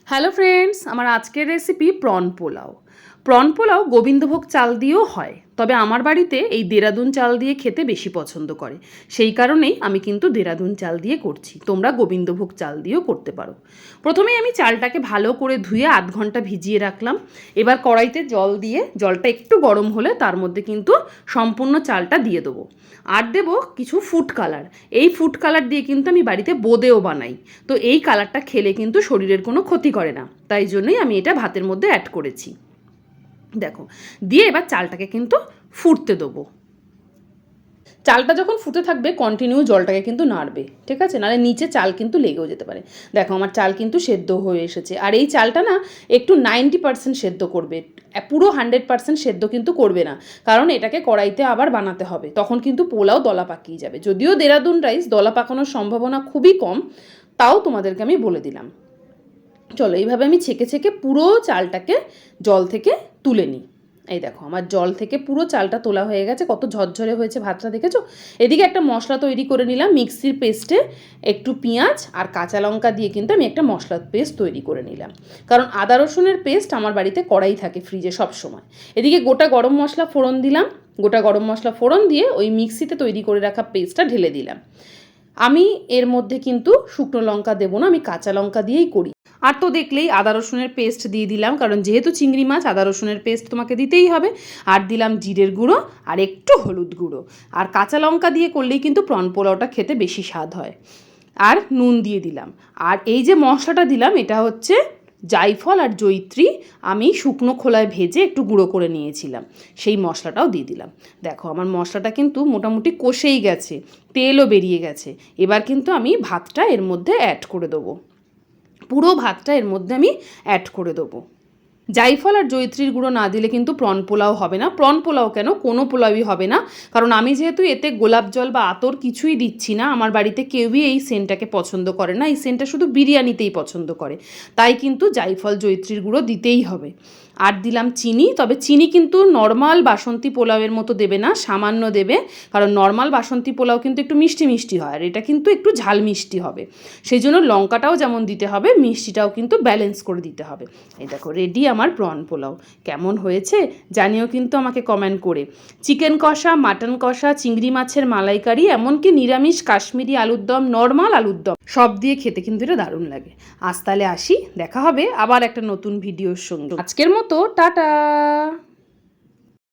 Hello friends, আমার আজকের recipe prawn pulao. Prawn pulao Gobindobhog চাল দিয়েও হয়, তবে আমার বাড়িতে এই দেরাদুন চাল দিয়ে খেতে বেশি পছন্দ করে, সেই কারণেই আমি কিন্তু দেরাদুন চাল দিয়ে করছি। তোমরা গোবিন্দভোগ চাল দিয়েও করতে পারো। প্রথমেই আমি চালটাকে ভালো করে ধুয়ে আধ ঘন্টা ভিজিয়ে রাখলাম। এবার কড়াইতে জল দিয়ে জলটা একটু গরম হলে তার মধ্যে কিন্তু সম্পূর্ণ চালটা দিয়ে দেবো। আর দেবো কিছু ফুড কালার। এই ফুড কালার দিয়ে কিন্তু আমি বাড়িতে বোঁদেও বানাই, তো এই কালারটা খেলে কিন্তু শরীরের কোনো ক্ষতি করে না, তাই জন্যই আমি এটা ভাতের মধ্যে অ্যাড করেছি। দেখো, দিয়ে এবার চালটাকে কিন্তু ফুটতে দেবো। চালটা যখন ফুটে থাকবে কন্টিনিউ জলটাকে কিন্তু নাড়বে, ঠিক আছে? নাহলে নিচে চাল কিন্তু লেগেও যেতে পারে। দেখো, আমার চাল কিন্তু সেদ্ধ হয়ে এসেছে। আর এই চালটা না একটু 90% সেদ্ধ করবে, পুরো 100% সেদ্ধ কিন্তু করবে না, কারণ এটাকে কড়াইতে আবার বানাতে হবে, তখন কিন্তু পোলাও দলা পাকিয়ে যাবে। যদিও দেরাদুন রাইস দলা পাকানোর সম্ভাবনা খুবই কম, তাও তোমাদেরকে আমি বলে দিলাম। চলো, এইভাবে আমি ছেঁকে ছেঁকে পুরো চালটাকে জল থেকে তুলে নিই। এই দেখো, আমার জল থেকে পুরো চালটা তোলা হয়ে গেছে। কত ঝরঝরে হয়েছে ভাতটা, দেখেছো? এদিকে একটা মশলা তৈরি করে নিলাম। মিক্সির পেস্টে একটু পেঁয়াজ আর কাঁচা লঙ্কা দিয়ে কিন্তু আমি একটা মশলার পেস্ট তৈরি করে নিলাম, কারণ আদা রসুনের পেস্ট আমার বাড়িতে কড়াই থাকে ফ্রিজে সব সময়। এদিকে গোটা গরম মশলা ফোড়ন দিলাম। গোটা গরম মশলা ফোড়ন দিয়ে ওই মিক্সিতে তৈরি করে রাখা পেস্টটা ঢেলে দিলাম। আমি এর মধ্যে কিন্তু শুকনো লঙ্কা দেবো না, আমি কাঁচা লঙ্কা দিয়েই করি। আর তো দেখলেই আদা রসুনের পেস্ট দিয়ে দিলাম, কারণ যেহেতু চিংড়ি মাছ আদা রসুনের পেস্ট তোমাকে দিতেই হবে। আর দিলাম জিরের গুঁড়ো আর একটু হলুদ গুঁড়ো। আর কাঁচা লঙ্কা দিয়ে করলেই কিন্তু প্রন পোলাওটা খেতে বেশি স্বাদ হয়। আর নুন দিয়ে দিলাম। আর এই যে মশলাটা দিলাম, এটা হচ্ছে জায়ফল আর জয়িত্রী, আমি শুকনো খোলায় ভেজে একটু গুঁড়ো করে নিয়েছিলাম, সেই মশলাটাও দিয়ে দিলাম। দেখো, আমার মশলাটা কিন্তু মোটামুটি কষেই গেছে, তেলও বেরিয়ে গেছে। এবার কিন্তু আমি ভাতটা এর মধ্যে অ্যাড করে দেবো। পুরো ভাতটা এর মধ্যে আমি অ্যাড করে দেবো। জায়ফল আর জয়িত্রীর গুঁড়ো না দিলে কিন্তু প্রন পোলাও হবে না। প্রন পোলাও কেন, কোনো পোলাওই হবে না, কারণ আমি যেহেতু এতে গোলাপ জল বা আতর কিছুই দিচ্ছি না। আমার বাড়িতে কেউই এই সেন্টটাকে পছন্দ করে না, এই সেন্টটা শুধু বিরিয়ানিতেই পছন্দ করে, তাই কিন্তু জায়ফল জয়িত্রীর গুঁড়ো দিতেই হবে। আর দিলাম চিনি, তবে চিনি কিন্তু নর্মাল বাসন্তী পোলাওয়ের মতো দেবে না, সামান্য দেবে, কারণ নর্মাল বাসন্তী পোলাও কিন্তু একটু মিষ্টি মিষ্টি হয়, আর এটা কিন্তু একটু ঝাল মিষ্টি হবে, সেই জন্য লঙ্কাটাও যেমন দিতে হবে, মিষ্টিটাও কিন্তু ব্যালেন্স করে দিতে হবে। এই দেখো, রেডি আমার প্রন পোলাও। কেমন হয়েছে জানিও কিন্তু আমাকে কমেন্ট করে। চিকেন কষা, মাটন কষা, চিংড়ি মাছের মালাইকারি, এমনকি নিরামিষ কাশ্মীরি আলুর দম, নর্মাল আলুর দম, সব দিয়ে খেতে কিন্তু এটা দারুণ লাগে। আজ তাহলে আসি, দেখা হবে আবার একটা নতুন ভিডিওর সঙ্গে। আজকের মতো টাটা।